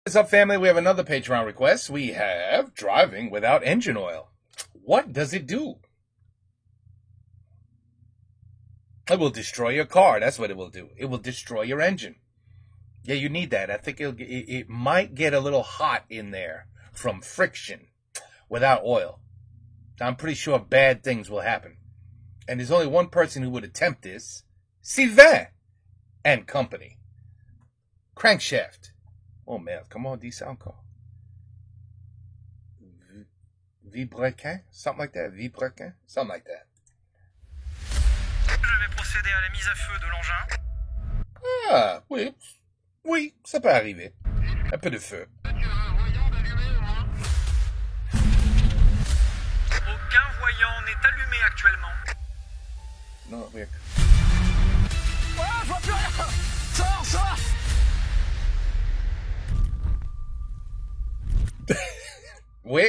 What's up, family? We have another Patreon request. We have driving without engine oil. What does it do? It will destroy your car. That's what it will do. It will destroy your engine. Yeah, you need that. I think it might get a little hot in there from friction without oil. I'm pretty sure bad things will happen. And there's only one person who would attempt this. Sylvain and company. Crankshaft. Oh, merde. Comment on dit ça encore? Vibrequin? Something like that. Vibrequin? Something like that. Je vais procéder à la mise à feu de l'engin. Ah, oui. Oui, ça peut arriver. Un peu de feu. Aucun voyant n'est allumé actuellement. Non, oui. Ah, je vois plus rien. Sors. Oui.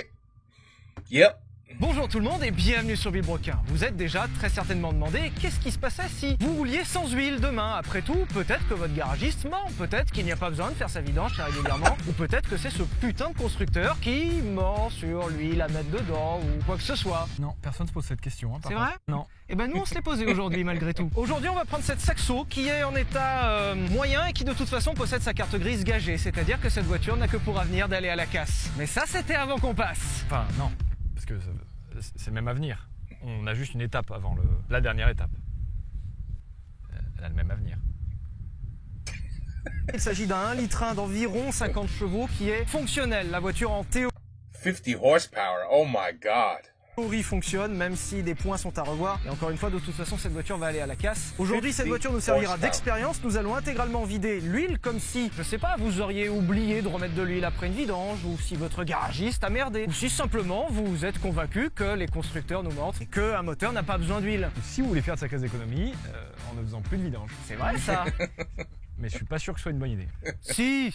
Yep. Bonjour tout le monde et bienvenue sur Villebrequin. Vous êtes déjà très certainement demandé qu'est-ce qui se passait si vous rouliez sans huile demain. Après tout, peut-être que votre garagiste ment, peut-être qu'il n'y a pas besoin de faire sa vidange très régulièrement, ou peut-être que c'est ce putain de constructeur qui ment sur l'huile à mettre dedans ou quoi que ce soit. Non, personne se pose cette question. Hein, c'est vrai? Non. Eh ben nous on se l'est posé aujourd'hui malgré tout. Aujourd'hui on va prendre cette Saxo qui est en état moyen et qui de toute façon possède sa carte grise gagée, c'est-à-dire que cette voiture n'a que pour avenir d'aller à la casse. Mais ça c'était avant qu'on passe. Enfin non, parce que c'est même à venir. On a juste une étape avant la dernière étape. Elle a le même avenir. Il s'agit d'un 1,1 litre d'environ 50 chevaux qui est fonctionnel. La voiture en théorie 50 horsepower. Oh my God. fonctionne, même si des points sont à revoir. Et encore une fois, de toute façon, cette voiture va aller à la casse. Aujourd'hui, cette voiture nous servira d'expérience. Nous allons intégralement vider l'huile, comme si, je sais pas, vous auriez oublié de remettre de l'huile après une vidange, ou si votre garagiste a merdé, ou si simplement vous êtes convaincu que les constructeurs nous mentent et qu'un moteur n'a pas besoin d'huile. Si vous voulez faire de sa caisse d'économie, en ne faisant plus de vidange. C'est vrai ça. Mais je suis pas sûr que ce soit une bonne idée. Si.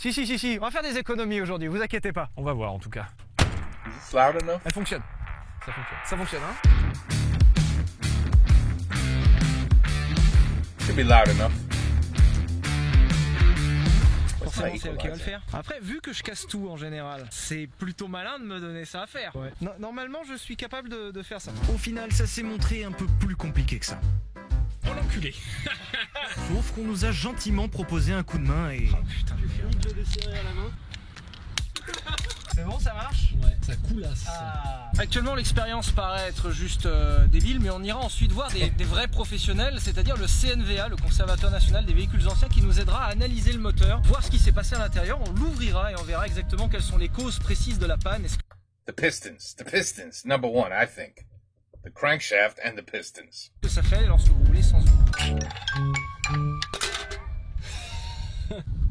On va faire des économies aujourd'hui, vous inquiétez pas. On va voir en tout cas. Is this loud enough? Elle fonctionne. Ça fonctionne, hein? Should be loud enough. Forcément, c'est elle qui va le faire. Après, vu que je casse tout en général, c'est plutôt malin de me donner ça à faire. Ouais. Normalement, je suis capable de faire ça. Au final, ça s'est montré un peu plus compliqué que ça. Oh l'enculé. Sauf qu'on nous a gentiment proposé un coup de main et... Oh putain, j'ai fini de le desserrer à la main. C'est bon, ça marche? Ouais, ça coulasse. Ah. Actuellement, l'expérience paraît être juste débile, mais on ira ensuite voir des vrais professionnels, c'est-à-dire le CNVA, le Conservatoire National des Véhicules Anciens, qui nous aidera à analyser le moteur, voir ce qui s'est passé à l'intérieur, on l'ouvrira et on verra exactement quelles sont les causes précises de la panne. The pistons, number one, I think. The crankshaft and the pistons. Que ça fait lorsque vous roulez sans huile.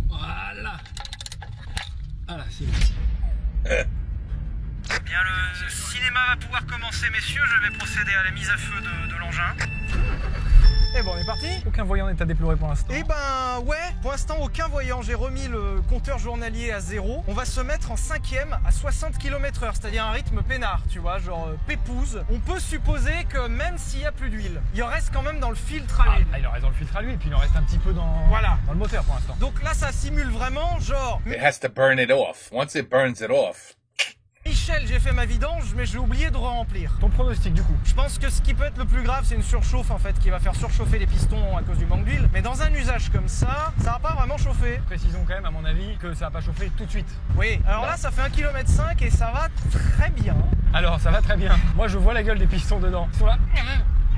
Voilà. Ah là, c'est parti. Bien, le cinéma va pouvoir commencer, messieurs. Je vais procéder à la mise à feu de l'engin. Et bon, on est parti? Aucun voyant n'est à déplorer pour l'instant. Eh ben ouais, pour l'instant aucun voyant, j'ai remis le compteur journalier à 0. On va se mettre en 5e à 60 km/h, c'est-à-dire un rythme peinard, tu vois, genre pépouze. On peut supposer que même s'il n'y a plus d'huile, il en reste quand même dans le filtre à l'huile. Ah, il en reste dans le filtre à l'huile et puis il en reste un petit peu dans le moteur pour l'instant. Donc là ça simule vraiment genre... It has to burn it off. Once it burns it off. Michel, j'ai fait ma vidange, mais j'ai oublié de remplir. Ton pronostic du coup? Je pense que ce qui peut être le plus grave, c'est une surchauffe en fait, qui va faire surchauffer les pistons à cause du manque d'huile. Mais dans un usage comme ça va pas vraiment chauffer. Précisons quand même, à mon avis, que ça va pas chauffer tout de suite. Oui, alors là, ça fait 1,5 km et ça va très bien. Alors, ça va très bien. Moi, je vois la gueule des pistons dedans. Ils sont là.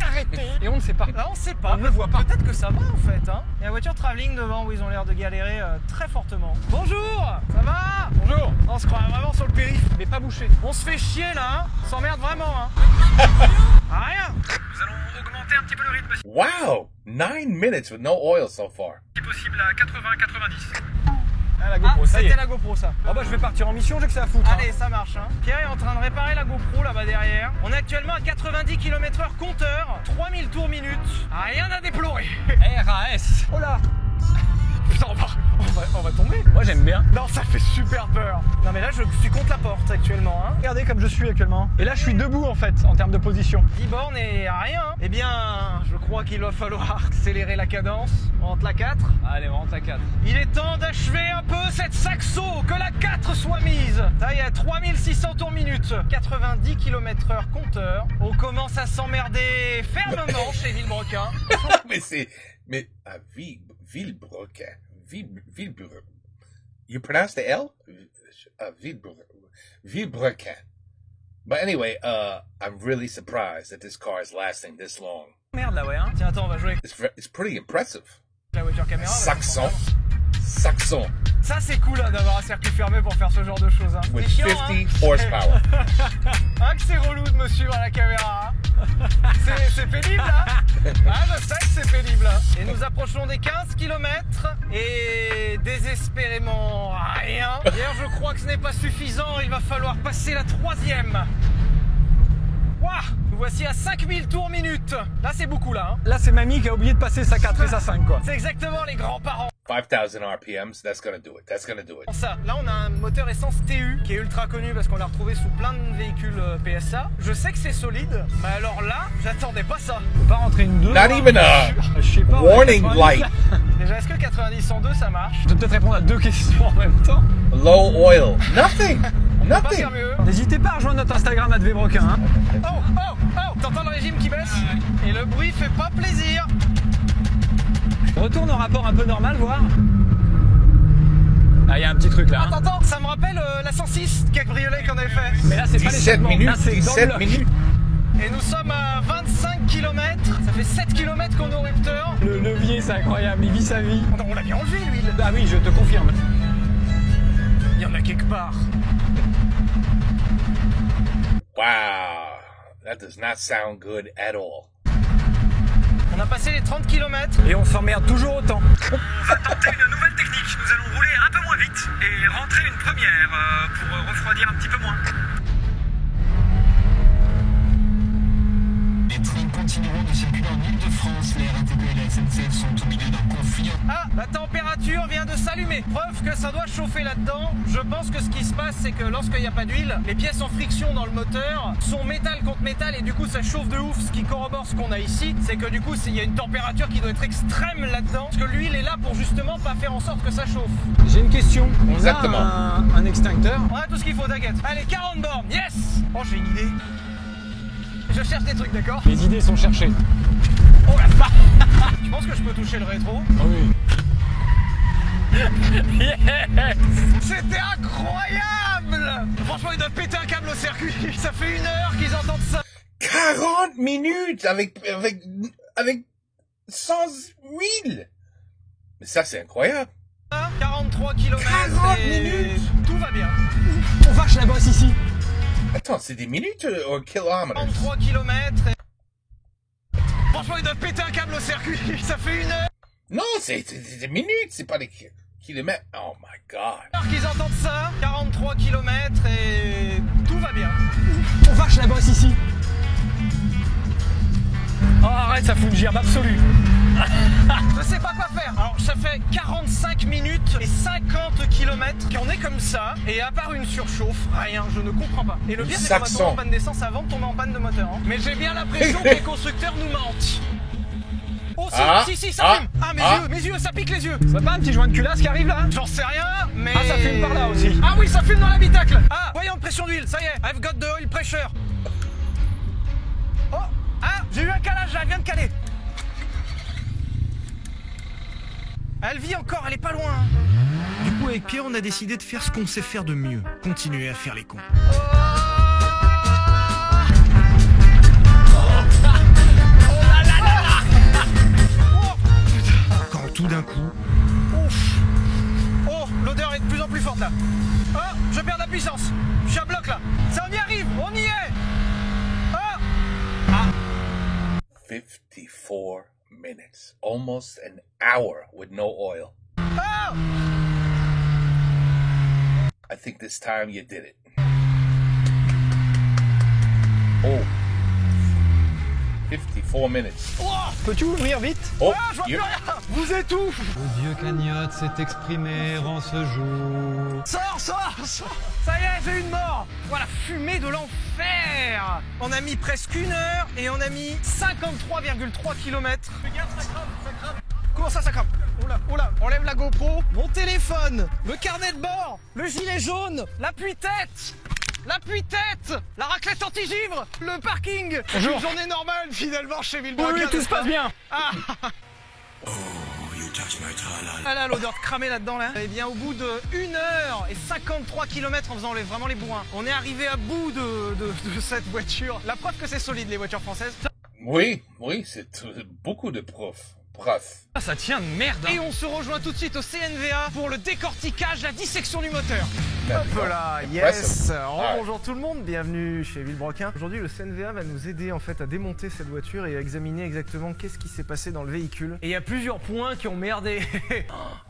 Arrêtez. Et on ne sait pas. Là, on sait pas. On ne le voit pas. Peut-être que ça va en fait. Hein. Il y a la voiture travelling devant où ils ont l'air de galérer très fortement. Bonjour. Ça va? Bonjour. On se croit vraiment sur le périph'. Mais pas bouché. On se fait chier là, hein. On s'emmerde vraiment. Hein. Rien. Nous allons augmenter un petit peu le rythme, Wow! 9 minutes with no oil so far. si possible, à 80-90. Ah, la GoPro, ça y est. C'était la GoPro ça. Oh bah je vais partir en mission, j'ai que ça à foutre. Allez, ça marche. Hein. Pierre est en train de réparer la GoPro là-bas derrière. On est actuellement à 90 km/h compteur, 3000 tours minute. Rien à déplorer. RAS. Oh là. Putain, on va tomber. Moi j'aime bien. Non, ça fait super peur. Non mais là je suis contre la porte actuellement. Hein. Regardez comme je suis actuellement. Et là je suis debout en fait en termes de position. 10 bornes et rien. Hein. Eh bien, je crois qu'il va falloir accélérer la cadence. On rentre la 4. Allez, on rentre à 4. Il est temps d'achever un peu cette Saxo, que la 4 soit mise. Ça y est, 3600 tours minute. 90 km/h compteur. On commence à s'emmerder fermement chez Villebrequin. mais à Villebrequin. Villebrequin. You pronounce the L? Villebrequin. But anyway, I'm really surprised that this car is lasting this long. Merde là, ouais, hein. Tiens, attends, on va jouer avec It's pretty impressive. la voiture caméra. Saxon. Ça, c'est cool hein, d'avoir un circuit fermé pour faire ce genre de choses. Hein. With C'est chiant, 50 hein. horsepower. Ah, que c'est relou de me suivre à la caméra. Hein. C'est pénible, hein. Ah, je sais que c'est pénible. Hein. Et nous approchons des 15 km et désespérément rien. D'ailleurs, je crois que ce n'est pas suffisant. Il va falloir passer la 3e. Waouh, nous voici à 5000 tours minute. Là, c'est beaucoup, là. Hein. Là, c'est mamie qui a oublié de passer sa 4 et sa 5, quoi. C'est exactement les grands-parents. 5,000 RPMs, that's gonna do it. That's gonna do it. Ça, là, on a un moteur essence TU qui est ultra connu parce qu'on l'a retrouvé sous plein de véhicules PSA. Je sais que c'est solide, mais alors là, j'attendais pas ça. On peut pas rentrer une 2. Not even a Je sais pas, warning light. Déjà, est-ce que 90-102 ça marche? Je vais peut-être répondre à 2 questions en même temps. Low oil. Nothing. On peut pas Nothing. faire mieux. N'hésitez pas à rejoindre notre Instagram à Villebrequin. Hein. Oh, t'entends le régime qui baisse? Et le bruit fait pas plaisir. Retourne au rapport un peu normal, voir. Ah, il y a un petit truc là. Attends, ça me rappelle la 106 cabriolet qu'on avait fait. Mais là, c'est pas les 17 minutes. Là, c'est 17 minutes. Et nous sommes à 25 km. Ça fait 7 km qu'on est au rupteur. Le levier, c'est incroyable. Il vit sa vie. On l'a bien enlevé, l'huile. Ah oui, je te confirme. Il y en a quelque part. Wow. That does not sound good at all. On a passé les 30 km et on s'emmerde toujours autant. On va tenter une nouvelle technique. Nous allons rouler un peu moins vite et rentrer une première pour refroidir un petit peu moins. Les trains continueront de circuler en Ile-de-France. Les RATP et la SNCF sont au milieu d'un conflit. Ah, la température vient de s'allumer. Preuve que ça doit chauffer là-dedans. Je pense que ce qui se passe, c'est que lorsqu'il n'y a pas d'huile, les pièces en friction dans le moteur sont métal contre métal et du coup ça chauffe de ouf. Ce qui corrobore ce qu'on a ici, c'est que du coup il y a une température qui doit être extrême là-dedans. Parce que l'huile est là pour justement pas faire en sorte que ça chauffe. J'ai une question. On Exactement. a un extincteur. On a tout ce qu'il faut, t'inquiète. Allez, 40 bornes, yes. Oh, j'ai une idée. Je cherche des trucs, d'accord? Les idées sont cherchées. Oh la vache. Tu penses que je peux toucher le rétro? Ah oui. Yes. C'était incroyable. Franchement, ils doivent péter un câble au circuit. Ça fait 1 heure qu'ils entendent ça. 40 minutes avec sans huile. Mais ça, c'est incroyable. 43 km 40 et minutes. tout va bien. On vache la bosse ici. Attends, c'est des minutes ou kilomètres? 43 km et... Franchement, ils doivent péter un câble au circuit. Ça fait 1 heure. Non, c'est des minutes, c'est pas des kilomètres. Oh my god. Qu'ils entendent ça. 43 km et tout va bien. On vache la bosse ici. Oh, arrête, ça fout une gerbe absolue. Je sais pas quoi faire. Alors, ça fait 45 minutes et 50 km qu'on est comme ça. Et à part une surchauffe, rien, je ne comprends pas. Et le pire, c'est qu'on va tomber en panne d'essence avant de tomber en panne de moteur. Hein. Mais j'ai bien l'impression que les constructeurs nous mentent. Oh si, ça fume. Ah, mes yeux, ça pique les yeux. C'est pas un petit joint de culasse qui arrive là? J'en sais rien, mais... Ah, ça fume par là aussi. Ah oui, ça fume dans l'habitacle. Ah, voyons de pression d'huile, ça y est. I've got the oil pressure. Oh, ah, j'ai eu un calage là, elle vient de caler. Elle vit encore, elle est pas loin. Du coup, avec Pierre, on a décidé de faire ce qu'on sait faire de mieux. Continuer à faire les cons. Quand tout d'un coup... Ouf. Oh, l'odeur est de plus en plus forte là. Oh, je perds de la puissance. Je suis à bloc là. Ça, on y arrive, on y est. Oh. Ah. 54 minutes. Almost an hour with no oil. Oh. I think this time you did it. Oh. 54 minutes. Oh, peux-tu ouvrir vite? Oh, ah, je vois plus rien. Vous êtes où? Le dieu Cagnotte s'est exprimé en ce jour. Sors. Ça y est, j'ai une mort. Voilà, fumée de l'enfer. On a mis presque 1 heure et on a mis 53,3 km. Fais gaffe, ça crame. secours, ça crame. Oula, oula, enlève la GoPro, mon téléphone, le carnet de bord, le gilet jaune, l'appui-tête, la raclette anti-givre, le parking. Bonjour. Une journée normale finalement chez Villebrequin. Oui, tout se passe bien. Ah. Ah là, l'odeur de cramé là-dedans là. Eh bien, au bout de 1h53 km en faisant vraiment les bourrins, on est arrivé à bout de cette voiture. La preuve que c'est solide les voitures françaises. Oui, c'est beaucoup de preuves. Ah, ça tient de merde. Et on se rejoint tout de suite au CNVA pour le décortiquage, la dissection du moteur. Ben, Hop là, yes. Ah. Bonjour tout le monde, bienvenue chez Villebrequin. Aujourd'hui, le CNVA va nous aider en fait à démonter cette voiture et à examiner exactement qu'est-ce qui s'est passé dans le véhicule. Et il y a plusieurs points qui ont merdé.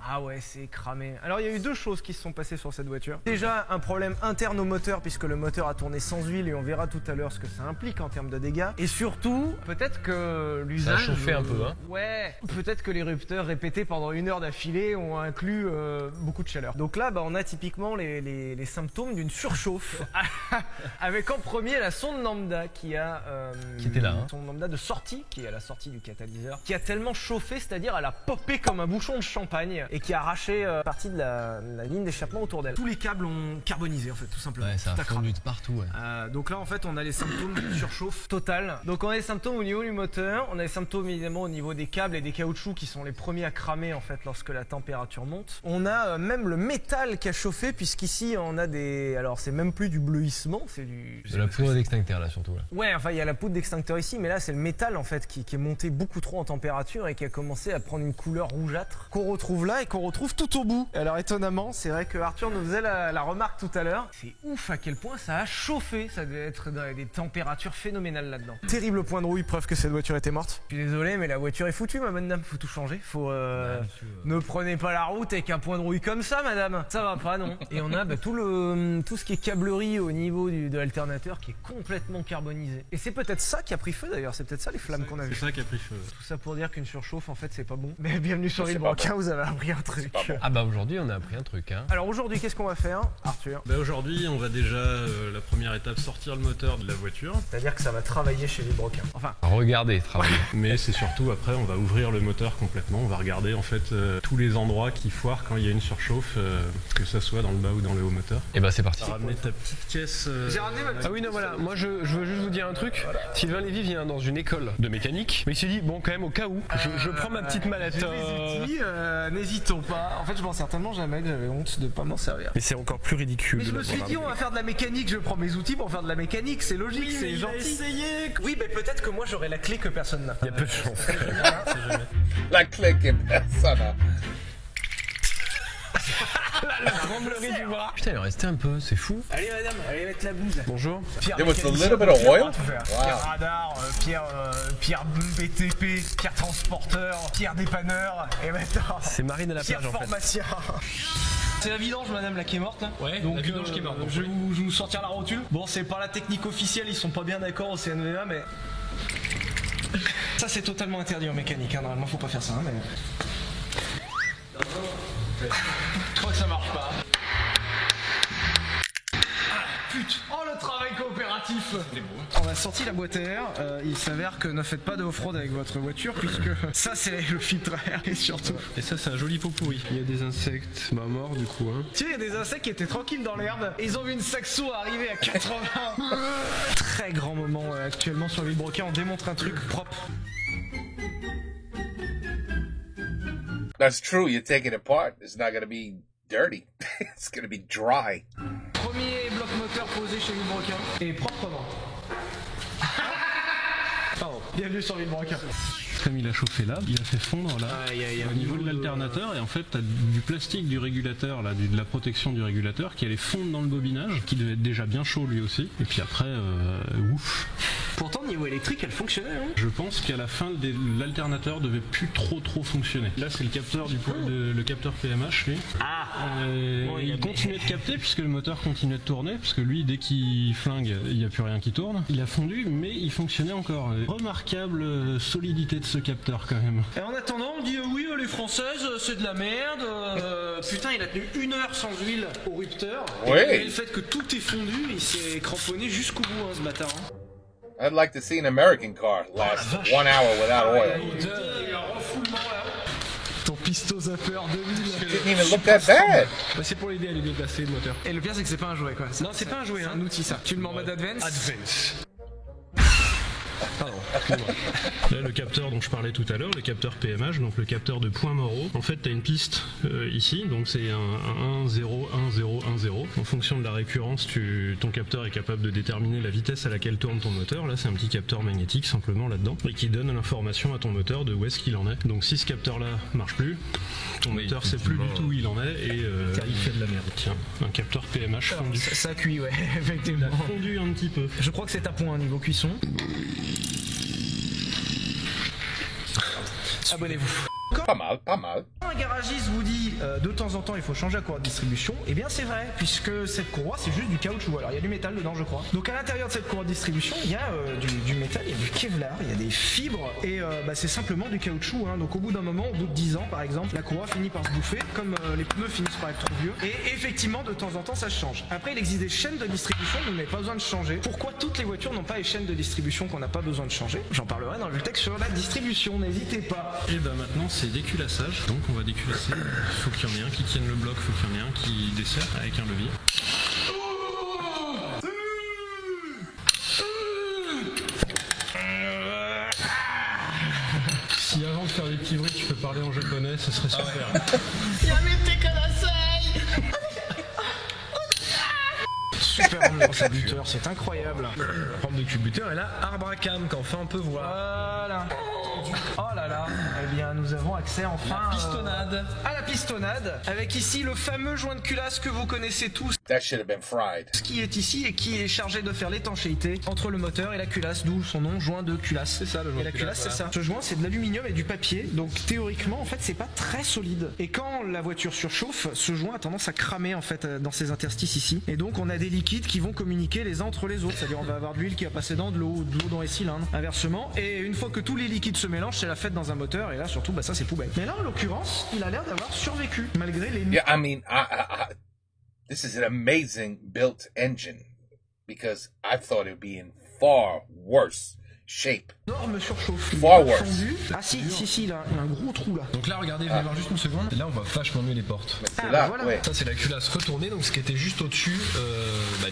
Ah ouais, c'est cramé. Alors il y a eu deux choses qui se sont passées sur cette voiture. Déjà, un problème interne au moteur puisque le moteur a tourné sans huile et on verra tout à l'heure ce que ça implique en termes de dégâts. Et surtout, peut-être que l'usage... Ça a chauffé un peu, hein. Ouais, peut-être que l'érupteur répété pendant 1 heure d'affilée ont inclus beaucoup de chaleur. Donc là, on a typiquement les symptômes d'une surchauffe. Avec en premier la sonde lambda qui a... Qui était là, hein. Sonde lambda de sortie, qui est à la sortie du catalyseur, qui a tellement chauffé, c'est-à-dire elle a popé comme un bouchon de champagne et qui a arraché partie de la ligne d'échappement autour d'elle. Tous les câbles ont carbonisé en fait, tout simplement. Ouais, ça a fondu de partout, ouais. Donc là en fait on a les symptômes d'une surchauffe totale. Donc on a les symptômes au niveau du moteur, on a les symptômes évidemment au niveau des câbles et des caoutchoucs qui sont les premiers à cramer en fait lorsque la température monte. On a même le métal qui a chauffé puisqu'ici on a des... Alors c'est même plus du bleuissement, c'est du... De la poudre d'extincteur là surtout. Là. Ouais, enfin il y a la poudre d'extincteur ici, mais là c'est le métal en fait qui est monté beaucoup trop en température et qui a commencé à prendre une couleur rougeâtre qu'on retrouve là et qu'on retrouve tout au bout. Alors étonnamment, c'est vrai que Arthur nous faisait la remarque tout à l'heure. C'est ouf à quel point ça a chauffé, ça devait être dans des températures phénoménales là-dedans. Terrible point de rouille, preuve que cette voiture était morte. Je suis désolé, mais la voiture est foutue ma bonne dame, faut tout changer. Faut ne prenez pas la route avec un point de rouille comme ça madame, ça va pas non. Et on a tout ce qui est câblerie au niveau de l'alternateur qui est complètement carbonisé. Et c'est peut-être ça qui a pris feu d'ailleurs, c'est peut-être ça les flammes qu'on a vues. C'est ça qui a pris feu. Tout ça pour dire qu'une surchauffe en fait c'est pas bon. Mais bienvenue sur Villebrequin, vous avez appris un truc. Bon. Ah bah aujourd'hui on a appris un truc, hein. Alors aujourd'hui qu'est-ce qu'on va faire Arthur? Aujourd'hui on va déjà la première étape sortir le moteur de la voiture. C'est-à-dire que ça va travailler chez Villebrequin. Enfin, Regardez, travailler. Mais c'est surtout après on va ouvrir le moteur complètement. On va regarder en fait tous les endroits qui foirent quand il y a une surchauffe, que ça soit dans le bas ou dans le haut moteur. Et bah c'est parti. Tu as ramené ta petite caisse. j'ai ramené ma petite... Ah oui non voilà, moi je veux juste vous dire un truc. Sylvain Lévy vient dans une école de mécanique, mais il s'est dit bon quand même au cas où, je prends ma petite mallette. J'ai des outils, n'hésitons pas. En fait je m'en certainement jamais, j'avais honte de pas m'en servir. Mais c'est encore plus ridicule. Mais je me suis dit on va faire de la mécanique, je prends mes outils pour faire de la mécanique, c'est logique, Oui, c'est gentil. Essayé. Oui mais peut-être que moi j'aurai la clé que personne n'a. Il y a peu de chance. La clé que personne n'a. La tremblerie du bras. Putain il est resté un peu, c'est fou. Allez madame, allez mettre la bouse. Bonjour. Pierre There was a mécanicien, little bit of Pierre oil. va tout faire. Wow. Pierre radar, Pierre BTP, Pierre transporteur, Pierre dépanneur et maintenant C'est Marine à la Pierre plage en fait. pharmacien. C'est la vidange madame là qui est morte là. Ouais, donc la vidange qui est morte, donc je vais vous sortir la rotule. Bon c'est pas la technique officielle, ils sont pas bien d'accord au CNVA mais... Ça c'est totalement interdit en mécanique, hein. Normalement faut pas faire ça hein, mais... Je crois que ça marche pas. Putain. Oh le travail coopératif. On a sorti la boîte à air, il s'avère que ne faites pas de off-road avec votre voiture puisque ça c'est le filtre à air et surtout... Et ça c'est un joli pot pourri. Il y a des insectes morts du coup. Hein. Tiens, il y a des insectes qui étaient tranquilles dans l'herbe et ils ont vu une saxo arriver à 80. Très grand moment actuellement sur Villebrequin, on démontre un truc propre. That's true. You take it apart, it's not gonna be dirty. It's gonna be dry. Premier bloc moteur posé chez Villebrequin et proprement. Pardon, bienvenue sur Villebrequin. Comme il a chauffé là, il a fait fondre là au niveau de l'alternateur et en fait t'as du plastique du régulateur là, de la protection du régulateur qui allait fondre dans le bobinage, qui devait être déjà bien chaud lui aussi. Et puis après, ouf. Pourtant niveau électrique elle fonctionnait hein. Je pense qu'à la fin l'alternateur devait plus trop fonctionner. Là c'est le capteur le capteur PMH lui. Bon, il continuait de capter puisque le moteur continuait de tourner, parce que lui dès qu'il flingue il n'y a plus rien qui tourne. Il a fondu mais il fonctionnait encore. Remarquable solidité de ce capteur quand même. Et en attendant on dit oui les françaises c'est de la merde. Putain il a tenu 1 heure sans huile au rupteur. Ouais. Et le fait que tout est fondu, il s'est cramponné jusqu'au bout hein, ce bâtard. Hein. I'd like to see an American car last 1 hour without oil. Il y a un refoulement là. Pisto Zapper 2000. Didn't even look that bad. Bah, c'est pour l'aider à lui déplacer le moteur. Et le pire, c'est que c'est pas un jouet, quoi. Non, c'est pas un jouet, C'est hein. un outil, ça. Tu le mets en mode advance. Advance. Pardon, excuse-moi. Là, le capteur dont je parlais tout à l'heure, le capteur PMH, donc le capteur de points moraux, en fait, tu as une piste ici, donc c'est un 1, 0, 1, 0, 1, 0. En fonction de la récurrence, ton capteur est capable de déterminer la vitesse à laquelle tourne ton moteur. Là, c'est un petit capteur magnétique simplement là-dedans, et qui donne l'information à ton moteur de où est-ce qu'il en est. Donc si ce capteur-là marche plus, ton moteur sait plus du tout où il en est, et il fait de la merde. Tiens, un capteur PMH fondu. Ça cuit, ouais, Il effectivement. a fondu un petit peu. Je crois que c'est à point niveau cuisson. Abonnez-vous. Pas mal, pas mal. Quand un garagiste vous dit de temps en temps il faut changer la courroie de distribution, eh bien c'est vrai, puisque cette courroie c'est juste du caoutchouc. Alors il y a du métal dedans, je crois. Donc à l'intérieur de cette courroie de distribution, il y a du métal, il y a du Kevlar, il y a des fibres, et c'est simplement du caoutchouc. Hein. Donc au bout d'un moment, au bout de 10 ans par exemple, la courroie finit par se bouffer, comme les pneus finissent par être trop vieux. Et effectivement, de temps en temps, ça change. Après, il existe des chaînes de distribution que vous n'avez pas besoin de changer. Pourquoi toutes les voitures n'ont pas les chaînes de distribution qu'on n'a pas besoin de changer? J'en parlerai dans le texte sur la distribution, n'hésitez pas. Et ben maintenant c'est déculassage, donc on va déculasser, il faut qu'il y en ait un qui tienne le bloc, il faut qu'il y en ait un qui desserre avec un levier. Si avant de faire des petits bruits tu peux parler en japonais, ce serait super. Super ambiance à buteur, c'est incroyable. Forme de cubuteur, et là, arbre à cam, qu'enfin on peut voir. Voilà. Oh là là. Eh bien, nous avons accès enfin Pistonnade. à la pistonnade, avec ici le fameux joint de culasse que vous connaissez tous, That should have been fried. qui est ici et qui est chargé de faire l'étanchéité entre le moteur et la culasse, d'où son nom, joint de culasse. C'est ça, le joint Et la de culasse, culasse, c'est ça. Ce joint, c'est de l'aluminium et du papier, donc théoriquement, en fait, c'est pas très solide. Et quand la voiture surchauffe, ce joint a tendance à cramer en fait dans ces interstices ici. Et donc, on a des liquides qui vont communiquer les uns entre les autres. C'est-à-dire, on va avoir de l'huile qui va passer dans de l'eau dans les cylindres, inversement. Et une fois que tous les liquides se mélangent, c'est la fête dans un moteur. Et là, surtout, bah ça, c'est poubelle. Mais là, en l'occurrence, il a l'air d'avoir survécu malgré les. Yeah, I mean, this is an amazing built engine because I thought it'd be in far worse shape. Énorme surchauffe. Il est Far pas worse. fondu. Ah si, il a un gros trou là. Donc là, regardez, venez voir juste une seconde. Et là, on voit vachement mieux les portes. Mais c'est Ah, là, bah voilà. ouais. Ça, c'est la culasse retournée, donc ce qui était juste au-dessus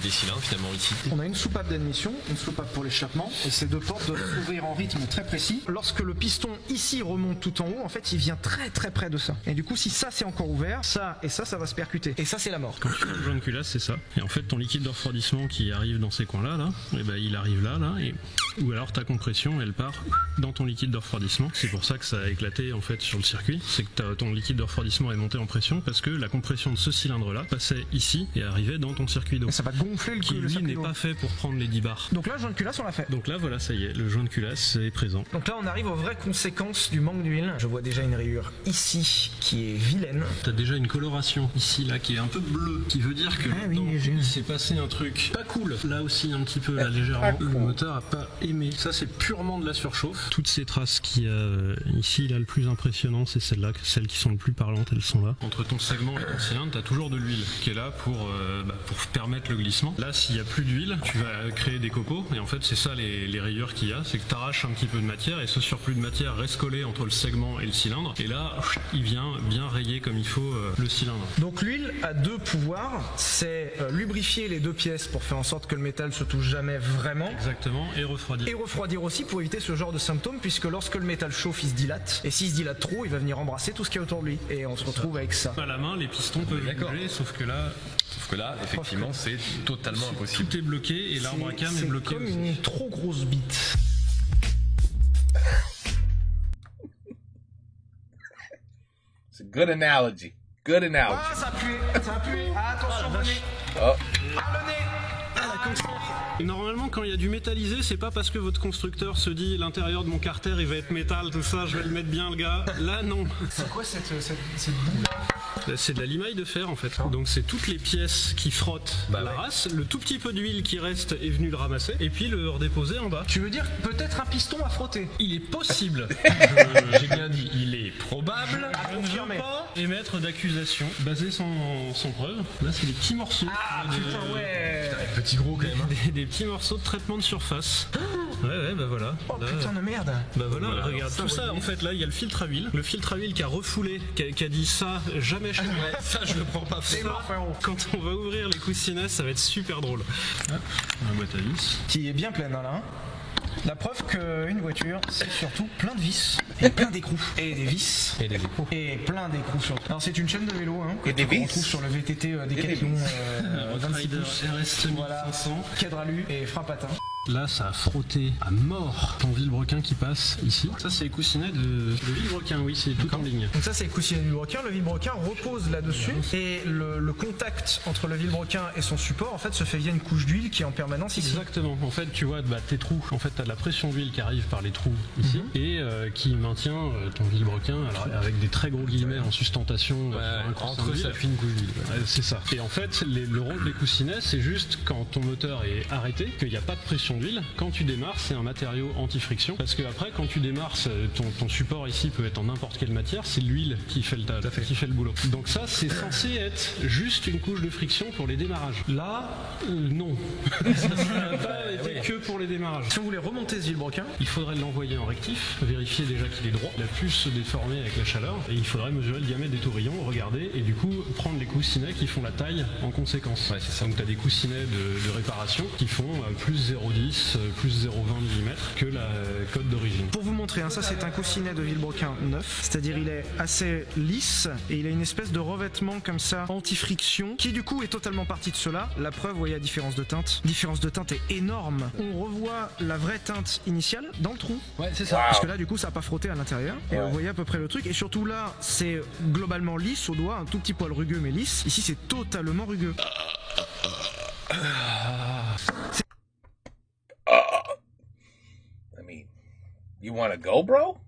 des cylindres, finalement, ici. On a une soupape d'admission, une soupape pour l'échappement, et ces deux portes doivent s'ouvrir en rythme très précis. Lorsque le piston ici remonte tout en haut, en fait, il vient très très près de ça. Et du coup, si ça c'est encore ouvert, ça et ça va se percuter. Et ça, c'est la mort. Quand tu fais le joint de culasse, c'est ça. Et en fait, ton liquide de refroidissement qui arrive dans ces coins-là, et ben il arrive là, et ou alors ta compression, elle part dans ton liquide de refroidissement. C'est pour ça que ça a éclaté en fait sur le circuit. C'est que ton liquide de refroidissement est monté en pression parce que la compression de ce cylindre-là passait ici et arrivait dans ton circuit d'eau. Et ça va gonfler Qui lui circuit n'est d'eau. pas fait pour prendre les 10 bars. Donc là, le joint de culasse, on l'a fait. Donc là, voilà, ça y est, le joint de culasse est présent. Donc là, on arrive aux vraies conséquences du manque d'huile. Je vois déjà une rayure ici qui est vilaine. T'as déjà une coloration ici, là, qui est un peu bleue, qui veut dire que oui, là-dedans, j'ai vu. il s'est passé un truc pas cool. Là aussi, un petit peu, là, légèrement. Le moteur a pas aimé. Ça, c'est purement de la surchauffe. Toutes ces traces qu'il y a ici, là, le plus impressionnant, c'est celles-là. Celles qui sont les plus parlantes, elles sont là. Entre ton segment et ton cylindre, t'as toujours de l'huile qui est là pour permettre le glissement. Là, s'il y a plus d'huile, tu vas créer des copeaux. Et en fait, c'est ça les rayures qu'il y a. C'est que t'arraches un petit peu de matière et ce surplus de matière reste collé entre le segment et le cylindre. Et là, il vient bien rayer comme il faut le cylindre. Donc l'huile a deux pouvoirs. C'est lubrifier les deux pièces pour faire en sorte que le métal se touche jamais vraiment. Exactement, et refroidir. Et refroidir aussi pour éviter ce genre de symptômes, puisque lorsque le métal chauffe, il se dilate. Et s'il se dilate trop, il va venir embrasser tout ce qu'il y a autour de lui. Et on se retrouve avec ça. À la main, les pistons peuvent bouger, sauf que là, effectivement, c'est totalement impossible. tout est bloqué et l'arbre à cam est bloqué. C'est comme aussi. une trop grosse bite. It's a good analogy. Good analogy. Ah, ça a pué, ça a pué. Ah, attention, le nez. Oh. Ah, le nez. Ah, la conscience. Et normalement, quand il y a du métallisé, c'est pas parce que votre constructeur se dit l'intérieur de mon carter il va être métal, tout ça, je vais le mettre bien le gars. Là, non. C'est quoi cette boule? C'est de la limaille de fer en fait. Donc c'est toutes les pièces qui frottent la race, le tout petit peu d'huile qui reste est venu le ramasser et puis le redéposer en bas. Tu veux dire peut-être un piston à frotter? Il est possible. J'ai bien dit, il est probable. Je ne veux pas émettre d'accusation basée sans preuve. Là, c'est des petits morceaux. Ah putain, ouais. Petit gros quand même. Des petits morceaux de traitement de surface. Ouais, bah voilà. Oh là, putain de merde. Bah voilà, Voilà, regarde, ça, tout ça, en fait, là, il y a le filtre à huile. Le filtre à huile qui a refoulé, qui a dit ça, jamais chez moi. Ça, je le prends pas. C'est mort, frérot. Quand on va ouvrir les coussinets, ça va être super drôle. Hop, la boîte à vis. Qui est bien pleine, hein, là. La preuve qu'une voiture, c'est surtout plein de vis. Et plein d'écrous. Et des vis. Et des écrous. Et plein d'écrous sur. Alors c'est une chaîne de vélo, hein. Et des qu'on vis. retrouve sur le VTT Decathlon 26 Rider pouces. RS Voilà. 1500. Quadralu et frappe à teint. Là, ça a frotté à mort ton vilebrequin qui passe ici. Ça, c'est les coussinets de vilebrequin, oui, c'est tout en ligne. Donc ça c'est le coussinet du vilebrequin, le vilebrequin repose là-dessus et le contact entre le vilebrequin et son support en fait se fait via une couche d'huile qui est en permanence ici. Exactement. En fait, tu vois, tes trous. En fait, t'as de la pression d'huile qui arrive par les trous ici et qui maintient ton vilebrequin alors, avec des très gros guillemets en sustentation. Entre ça fait une couche d'huile. C'est ça. Et en fait, le rôle des coussinets, c'est juste quand ton moteur est arrêté, qu'il n'y a pas de pression d'huile. Quand tu démarres, c'est un matériau anti-friction. Parce que après, quand tu démarres, ton support ici peut être en n'importe quelle matière. C'est l'huile qui fait le boulot. Donc ça, c'est censé être juste une couche de friction pour les démarrages. Là, non. Ça n'a pas été que pour les démarrages. Si on voulait remonter ce vilebrequin, Il faudrait l'envoyer en rectif, vérifier déjà qu'il est droit. Il a pu se déformer avec la chaleur. Et il faudrait mesurer le diamètre des tourillons, regarder et du coup prendre les coussinets qui font la taille en conséquence. Ouais, c'est ça. Donc tu as des coussinets de réparation qui font plus 0,10, plus 0,20 mm que la code d'origine. pour vous montrer, hein, ça c'est un coussinet de vilebrequin neuf, c'est-à-dire il est assez lisse et il a une espèce de revêtement comme ça anti-friction qui du coup est totalement parti de cela. La preuve, vous voyez la différence de teinte. La différence de teinte est énorme. On revoit la vraie teinte initiale dans le trou. Ouais, c'est ça. Parce que là, du coup, ça n'a pas frotté à l'intérieur. Et vous voyez à peu près le truc. Et surtout là, c'est globalement lisse au doigt, un tout petit poil rugueux mais lisse. Ici, c'est totalement rugueux. I mean, you want to go, bro?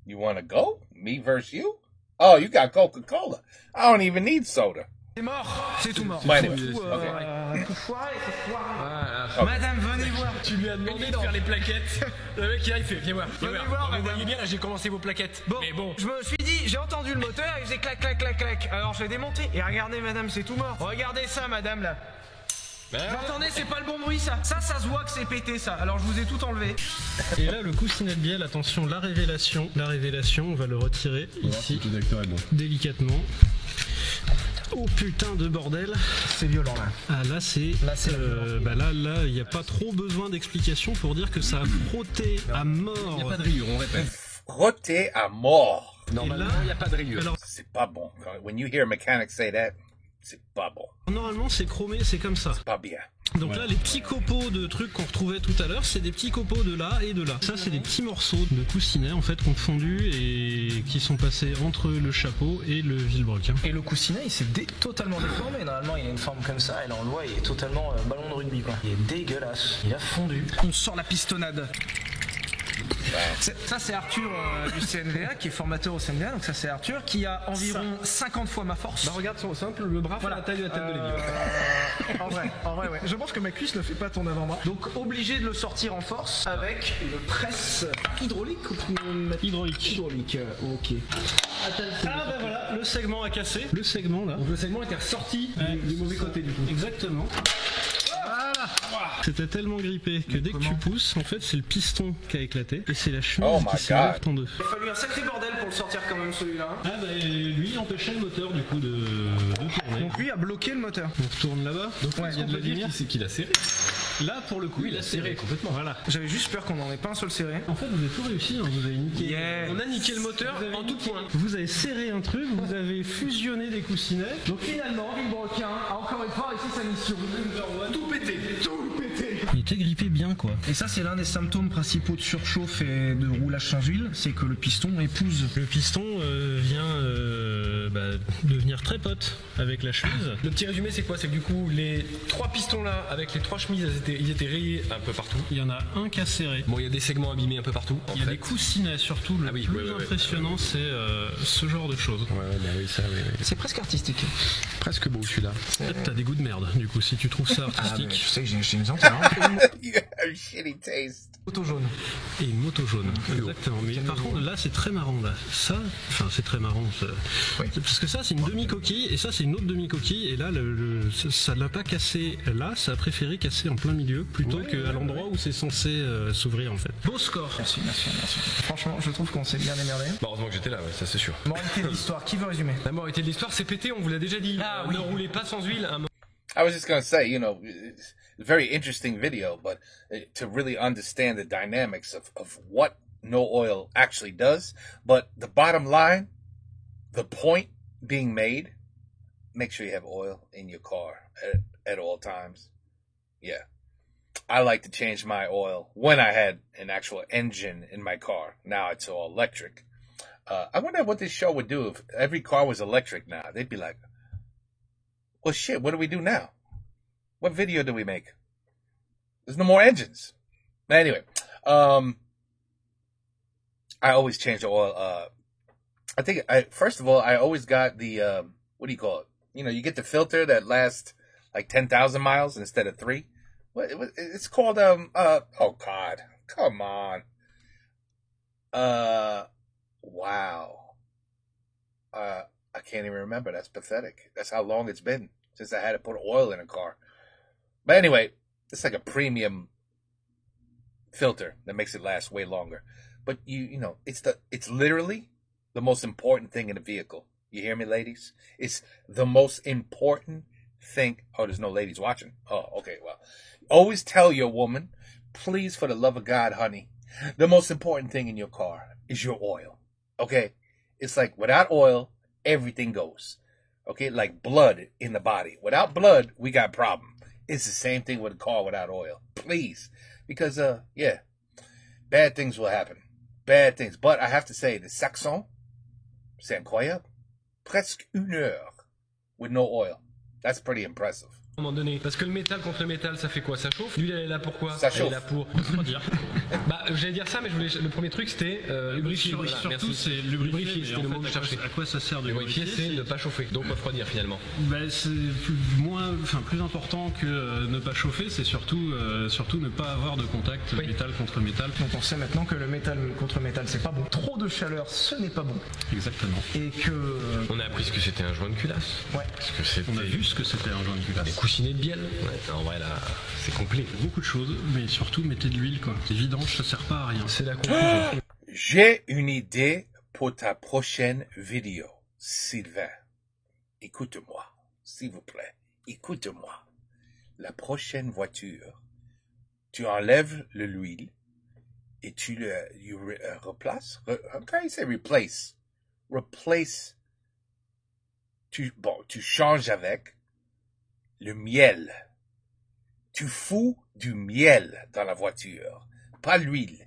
You want to go? Me versus you? Oh, you got Coca-Cola. I don't even need soda. C'est mort, c'est tout mort. Ouais, Tout, ouais. tout, Ok. tout foiré, c'est foiré. Ok. Madame, venez voir. Tu lui as demandé de faire les plaquettes. Le mec, il fait, viens voir. Venez voir, Vous madame. voyez bien, là, j'ai commencé vos plaquettes. Bon, Mais bon. je me suis dit, j'ai entendu le moteur, il faisait clac, clac, clac, clac. Alors j'ai démonté. Et regardez, madame, c'est tout mort. Regardez ça, madame, là. Vous entendez, c'est pas le bon bruit, ça. Ça se voit que c'est pété, ça. Alors je vous ai tout enlevé. Et là, le coussinet de bielle, attention, la révélation, on va le retirer ici, délicatement. Oh putain de bordel. C'est violent, là. Ah là c'est là il n'y a pas trop besoin d'explication pour dire que ça a frotté à mort. Il n'y a pas de rayure, on répète. Frotté à mort. Normalement, il n'y a pas de rayure. Alors C'est pas bon. When you hear mechanics say that, c'est pas bon. normalement c'est chromé, c'est comme ça. Pas bien. Donc là les petits copeaux de trucs qu'on retrouvait tout à l'heure, c'est des petits copeaux de là et de là. Ça c'est des petits morceaux de coussinets en fait qu'on fondu et qui sont passés entre le chapeau et le vilebrequin. Et le coussinet, il s'est totalement déformé. Normalement, il a une forme comme ça. Et là, on le voit, il est totalement ballon de rugby, quoi. Il est dégueulasse. Il a fondu. On sort la pistonnade. Ça c'est Arthur du CNVA qui est formateur au CNVA, donc ça c'est Arthur qui a environ 50 fois ma force. Bah regarde, c'est simple, le bras fait la taille de la tête de l'évier. En vrai ouais. Je pense que ma cuisse ne fait pas ton avant-bras. Donc obligé de le sortir en force avec une presse hydraulique ou Hydraulique. ok. Ah bah voilà, le segment a cassé. Le segment là. Donc le segment était ressorti du mauvais côté du coup. Exactement. C'était tellement grippé que dès que tu pousses, en fait c'est le piston qui a éclaté et c'est la chemise Oh my qui s'est ouverte God. en deux. Il a fallu un sacré bordel pour le sortir quand même celui-là. Ah bah lui il empêchait le moteur du coup de tourner. Donc lui a bloqué le moteur. On retourne là-bas, donc il y a de la lumière. C'est qu'il a serré. Là pour le coup Oui, il a serré complètement. Voilà. J'avais juste peur qu'on n'en ait pas un seul serré. En fait vous avez tout réussi, hein. Vous avez niqué. Yeah. On a niqué le moteur en tout point. Vous avez serré un truc, vous avez fusionné des coussinets. Donc finalement, Vilebrequin a encore une fois réussi sa mission. Tout pété. Il était grippé bien quoi. Et ça, c'est l'un des symptômes principaux de surchauffe et de roulage sans huile, c'est que le piston épouse. Le piston vient devenir très pote avec la chemise. Le petit résumé, c'est quoi? C'est que du coup, les 3 pistons là, avec les 3 chemises, ils étaient rayés un peu partout. Il y en a un qui a serré. Bon, il y a des segments abîmés un peu partout. Il y a des coussinets surtout. Le plus impressionnant, c'est ce genre de choses. Ouais, bah oui, ça, oui. C'est presque artistique. Presque beau celui-là. Peut-être t'as des goûts de merde. Du coup, si tu trouves ça artistique. Je sais que j'ai une sentiment. You have shitty taste. Moto jaune. Et une moto jaune. Exactement. Mais par contre, là, c'est très marrant. Là. Ça, enfin, c'est très marrant. Oui. Parce que ça, c'est une demi-coquille, et ça, c'est une autre demi-coquille. Et là, ça l'a pas cassé là, ça a préféré casser en plein milieu, plutôt qu'à l'endroit où c'est censé s'ouvrir, en fait. Beau score. Merci. Franchement, je trouve qu'on s'est bien démerdé. Bah, heureusement que j'étais là, ouais, ça c'est sûr. Moralité de l'histoire, qui veut résumer? La moralité de l'histoire, c'est pété, on vous l'a déjà dit. Ne roulez pas sans huile. I was just going to say, it's a very interesting video, but to really understand the dynamics of what no oil actually does. But the bottom line, the point being made, make sure you have oil in your car at all times. Yeah. I like to change my oil when I had an actual engine in my car. Now it's all electric. I wonder what this show would do if every car was electric now. They'd be like, well, shit, what do we do now? What video do we make? There's no more engines. Anyway, I always change the oil. First of all, I always got the, what do you call it? You get the filter that lasts like 10,000 miles instead of 3. It's called, oh God, come on. Wow. I can't even remember. That's pathetic. That's how long it's been since I had to put oil in a car. But anyway, it's like a premium filter that makes it last way longer. But it's literally the most important thing in a vehicle. You hear me, ladies? It's the most important thing. Oh, there's no ladies watching. Oh, okay. Well, always tell your woman, please, for the love of God, honey, the most important thing in your car is your oil. Okay? It's like without oil, everything goes. Okay? Like blood in the body. Without blood, we got a problem. It's the same thing with a car without oil. Please. Because, bad things will happen. Bad things. But I have to say, the Saxon, c'est incroyable. Presque 1 heure with no oil. That's pretty impressive. À un moment donné, parce que le métal contre le métal, ça fait quoi? Ça chauffe. L'huile, elle est là pour quoi? Ça chauffe. Elle est là pour refroidir. J'allais dire ça, mais le premier truc, c'était lubrifier. Voilà, surtout, merci. c'est lubrifier. C'était le mot que je cherchais. À quoi ça sert de lubrifier? C'est ne pas chauffer, donc refroidir finalement. C'est plus important que ne pas chauffer, c'est surtout ne pas avoir de contact métal contre métal. Donc on sait maintenant que le métal contre métal, c'est pas bon. Trop de chaleur, ce n'est pas bon. Exactement. Et que... On a appris ce que c'était un joint de culasse. Ouais. Parce que on a vu ce que c'était un joint de culasse. Des coussinets de bielle. Ouais, en vrai, là, c'est complet. Beaucoup de choses, mais surtout, mettez de l'huile, quoi. Les vidanges, ça sert pas à rien. C'est la conclusion. J'ai une idée pour ta prochaine vidéo, Sylvain. Écoute-moi, s'il vous plaît. Écoute-moi. La prochaine voiture, tu enlèves l'huile et tu le replaces. Comment il dit replace? Replace. Tu changes avec le miel. Tu fous du miel dans la voiture, pas l'huile.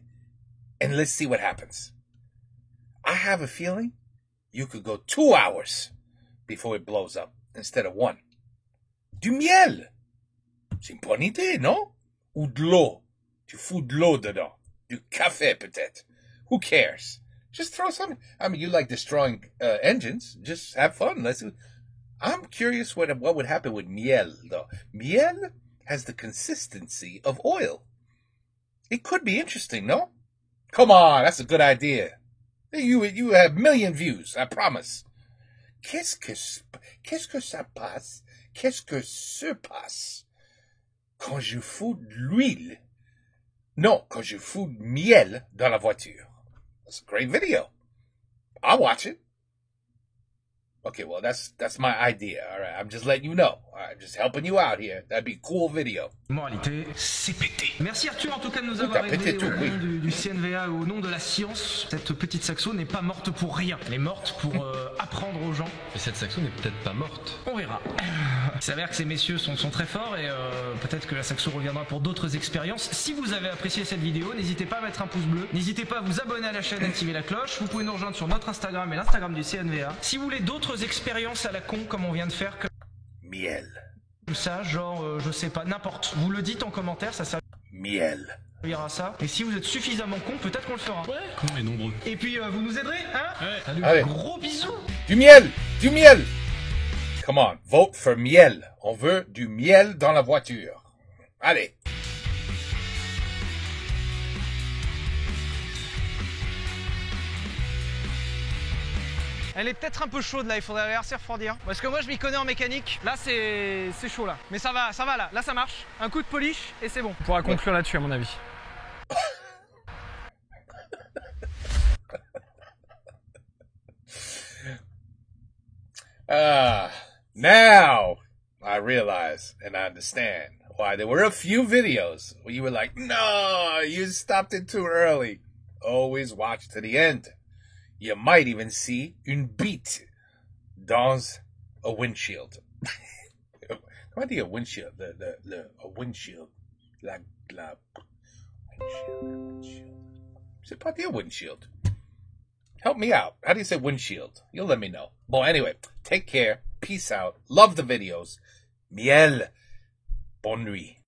And let's see what happens. I have a feeling you could go 2 hours before it blows up instead of 1. Du miel. C'est une bonne idée, non? Ou de l'eau. Tu fous de l'eau dedans. Du café, peut-être. Who cares? Just throw some. I mean, you like destroying engines. Just have fun. I'm curious what would happen with miel, though. Miel has the consistency of oil. It could be interesting, no? Come on, that's a good idea. You have 1,000,000 views, I promise. Qu'est-ce que ça passe? Qu'est-ce que se passe quand je fous de l'huile? Non, quand je fous de miel dans la voiture. That's a great video. I'll watch it. Okay, well, that's my idea. All right, I'm just letting you know. All right, just helping you out here. That'd be a cool video. Moralité, c'est pété. Merci Arthur en tout cas de nous avoir aidé au nom du CNVA, au nom de la science. Cette petite Saxo n'est pas morte pour rien. Elle est morte pour apprendre aux gens. Mais cette Saxo n'est peut-être pas morte. On verra. Il s'avère que ces messieurs sont très forts et peut-être que la Saxo reviendra pour d'autres expériences. Si vous avez apprécié cette vidéo, n'hésitez pas à mettre un pouce bleu. N'hésitez pas à vous abonner à la chaîne et activer la cloche. Vous pouvez nous rejoindre sur notre Instagram et l'Instagram du CNVA. Si vous voulez d'autres expériences à la con comme on vient de faire, miel. Comme ça, genre, je sais pas, n'importe. Vous le dites en commentaire, ça sert. Miel. À ça. Et si vous êtes suffisamment con, peut-être qu'on le fera. Ouais. Con et nombreux. Et puis vous nous aiderez, hein? Ouais. Salut. Allez. Gros bisous. Du miel, du miel. Come on, vote for miel. On veut du miel dans la voiture. Allez. Elle est peut-être un peu chaude là, il faudrait aller la refroidir. Parce que moi je m'y connais en mécanique. Là c'est chaud là. Mais ça va là. Là ça marche. Un coup de polish et c'est bon. On pourra conclure là-dessus à mon avis. Now I realize and I understand why there were a few videos where you were like, no, you stopped it too early. Always watch to the end. You might even see une bite dans a windshield. Comment dire windshield? A windshield. La windshield. C'est pas dire windshield. Help me out. How do you say windshield? You'll let me know. Well, anyway, take care. Peace out. Love the videos. Miel. Bonne nuit.